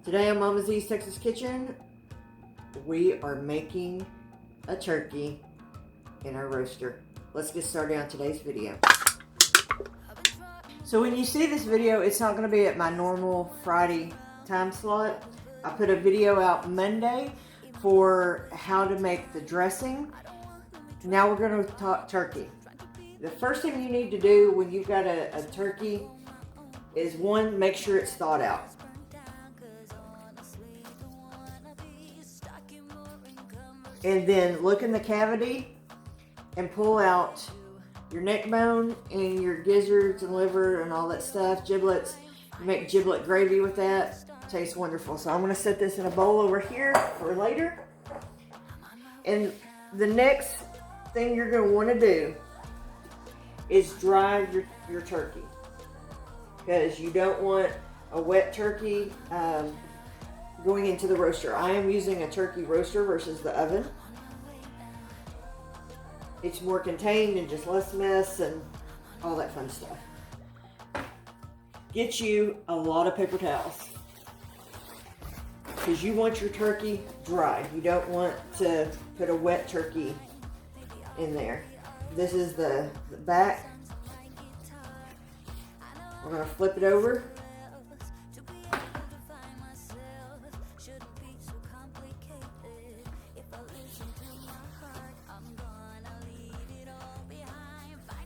Today on Mama Z's Texas Kitchen, we are making a turkey in our roaster. Let's get started on today's video. So when you see this video, it's not going to be at my normal Friday time slot. I put a video out Monday for how to make the dressing. Now we're going to talk turkey. The first thing you need to do when you've got a turkey is, one, make sure it's thawed out. And then look in the cavity and pull out your neck bone and your gizzards and liver and all that stuff, giblets. You make giblet gravy with that. Tastes wonderful. So I'm going to set this in a bowl over here for later. And the next thing you're going to want to do is dry your turkey, because you don't want a wet turkey going into the roaster. I am using a turkey roaster versus the oven. It's more contained and just less mess and all that fun stuff. Get you a lot of paper towels, because you want your turkey dry. You don't want to put a wet turkey in there. This is the back. We're going to flip it over.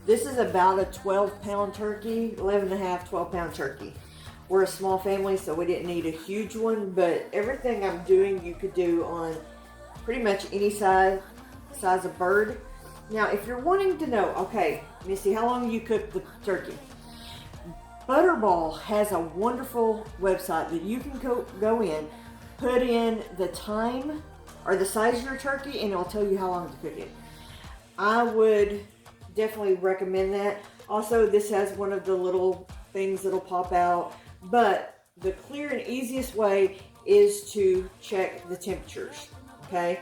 This is about a 12-pound turkey, 11.5, 12-pound turkey. We're a small family, so we didn't need a huge one, but everything I'm doing you could do on pretty much any size of bird. Now, if you're wanting to know, okay, Missy, how long you cook the turkey? Butterball has a wonderful website that you can go in, put in the time or the size of your turkey, and it'll tell you how long to cook it. I would definitely recommend that. Also, this has one of the little things that'll pop out, but the clear and easiest way is to check the temperatures, okay?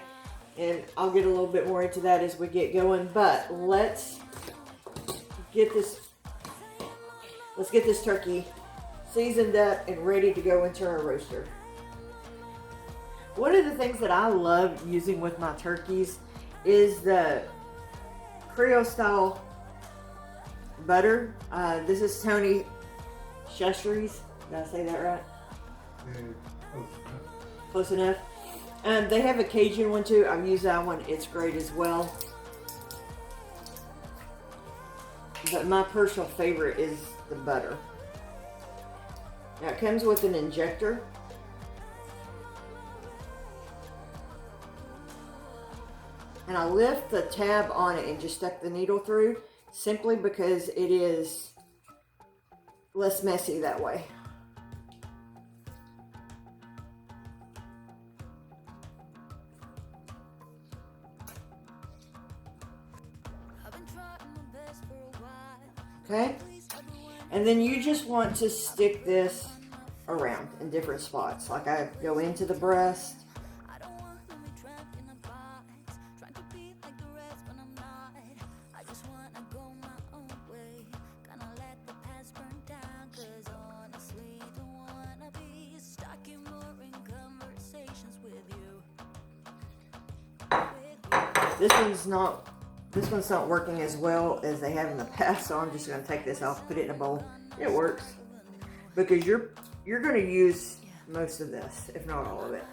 And I'll get a little bit more into that as we get going, but let's get this turkey seasoned up and ready to go into our roaster. One of the things that I love using with my turkeys is the Creole style butter. This is Tony Shushry's. Did I say that right? Close enough. They have a Cajun one too. I've used that one. It's great as well. But my personal favorite is the butter. Now it comes with an injector. And I lift the tab on it and just stuck the needle through, simply because it is less messy that way. Okay, and then you just want to stick this around in different spots. Like I go into the breast. This one's not working as well as they have in the past, so I'm just going to take this off, put it in a bowl. It works, because you're going to use most of this, if not all of it.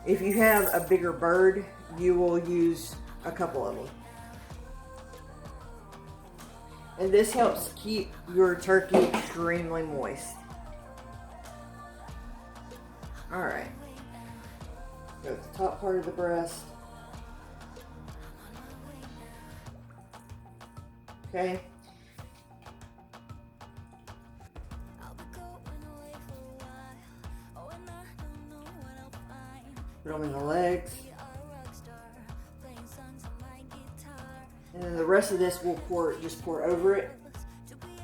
If you have a bigger bird, you will use a couple of them. And this helps keep your turkey extremely moist. Alright. Go to the top part of the breast. Okay. Put them in the legs. And then the rest of this we'll just pour over it.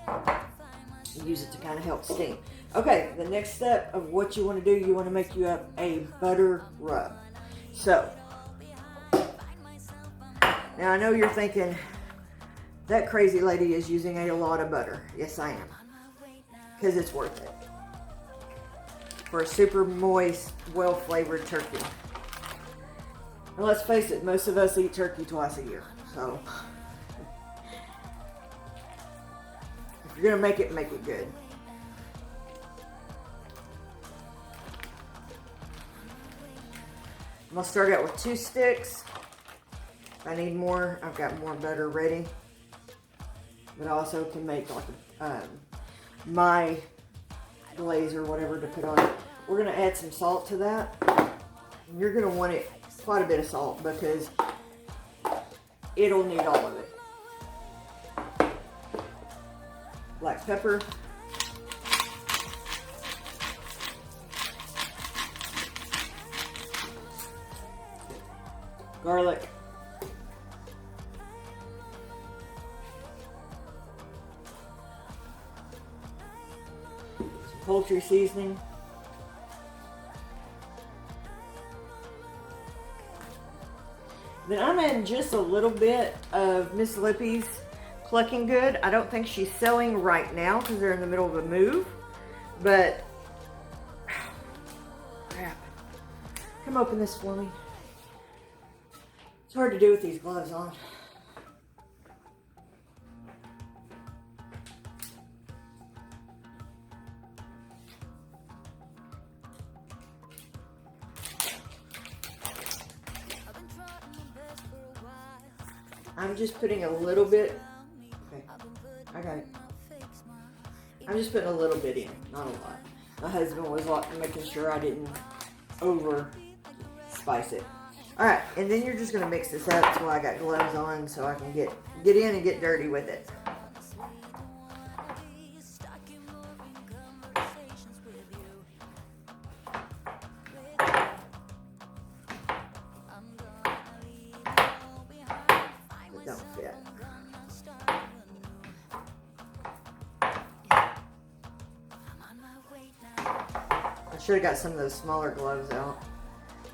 And use it to kind of help steam. Okay, the next step of what you want to do, you want to make you up a butter rub. So, now I know you're thinking, that crazy lady is using a lot of butter. Yes, I am. Because it's worth it. for a super moist, well-flavored turkey. And let's face it, most of us eat turkey twice a year. So, if you're going to make it good. I'm going to start out with 2 sticks. If I need more, I've got more butter ready. But I also can make like my glaze or whatever to put on it. We're going to add some salt to that. And you're going to want it quite a bit of salt because it'll need all of it. Black pepper. Garlic. Some poultry seasoning. Then I'm adding just a little bit of Miss Lippy's Clucking Good. I don't think she's selling right now because they're in the middle of a move. But, crap. Come open this for me. It's hard to do with these gloves on. I'm just putting a little bit. Okay, I got it. I'm just putting a little bit in, not a lot. My husband was making sure I didn't over spice it. Alright, and then you're just going to mix this up. That's why I got gloves on so I can get in and get dirty with it. It don't fit. I should have got some of those smaller gloves out.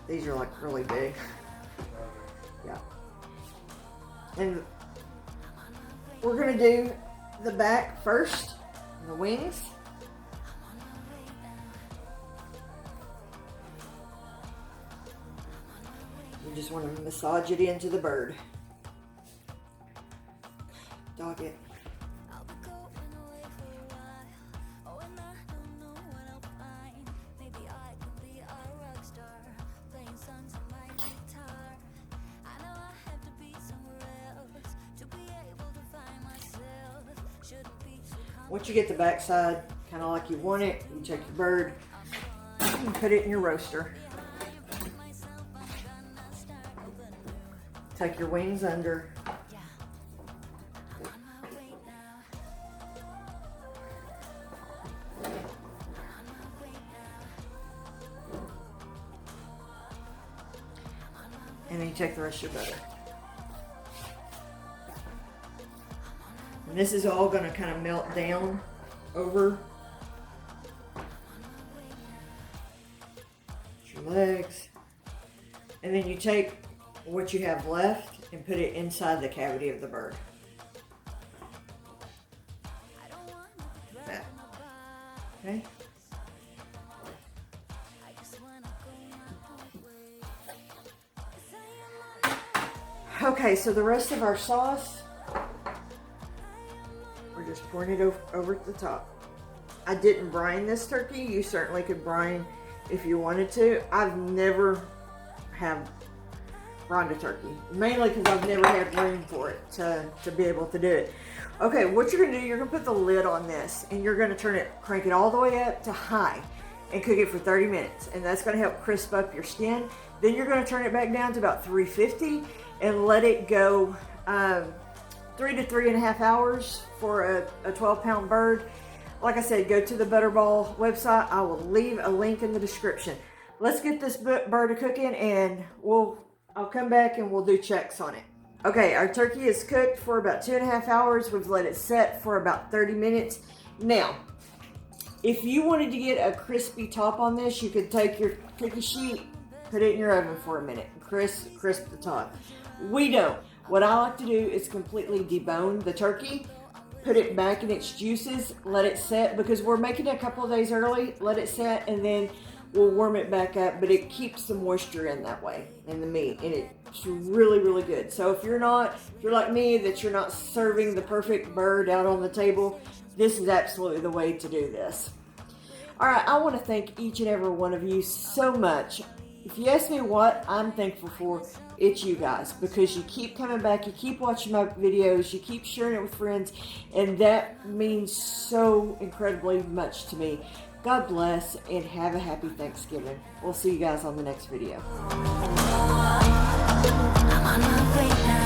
These are like really big. Yeah. And we're going to do the back first, and the wings. You just want to massage it into the bird. Dog it. Once you get the back side kind of like you want it, you take your bird and put it in your roaster. Take your wings under. And then you take the rest of your butter. And this is all going to kind of melt down over your legs. And then you take what you have left and put it inside the cavity of the bird. Like that. Okay? Okay, so the rest of our sauce, we're just pouring it over the top. I didn't brine this turkey. You certainly could brine if you wanted to. I've never have brined a turkey, mainly because I've never had room for it to be able to do it. Okay, what you're gonna do, you're gonna put the lid on this and you're gonna crank it all the way up to high and cook it for 30 minutes. And that's gonna help crisp up your skin. Then you're gonna turn it back down to about 350 and let it go 3 to 3.5 hours for a 12-pound bird. Like I said, go to the Butterball website. I will leave a link in the description. Let's get this bird cooking and I'll come back and we'll do checks on it. Okay, our turkey is cooked for about 2.5 hours. We've let it set for about 30 minutes. Now, if you wanted to get a crispy top on this, you could take your cookie sheet, put it in your oven for a minute, and crisp the top. We don't. What I like to do is completely debone the turkey, put it back in its juices, let it set, because we're making it a couple of days early, let it set, and then will warm it back up, but it keeps the moisture in that way, in the meat, and it's really, really good. So if you're like me, that you're not serving the perfect bird out on the table, this is absolutely the way to do this. All right, I want to thank each and every one of you so much. If you ask me what I'm thankful for, it's you guys, because you keep coming back, you keep watching my videos, you keep sharing it with friends, and that means so incredibly much to me. God bless, and have a happy Thanksgiving. We'll see you guys on the next video. I'm on my way now.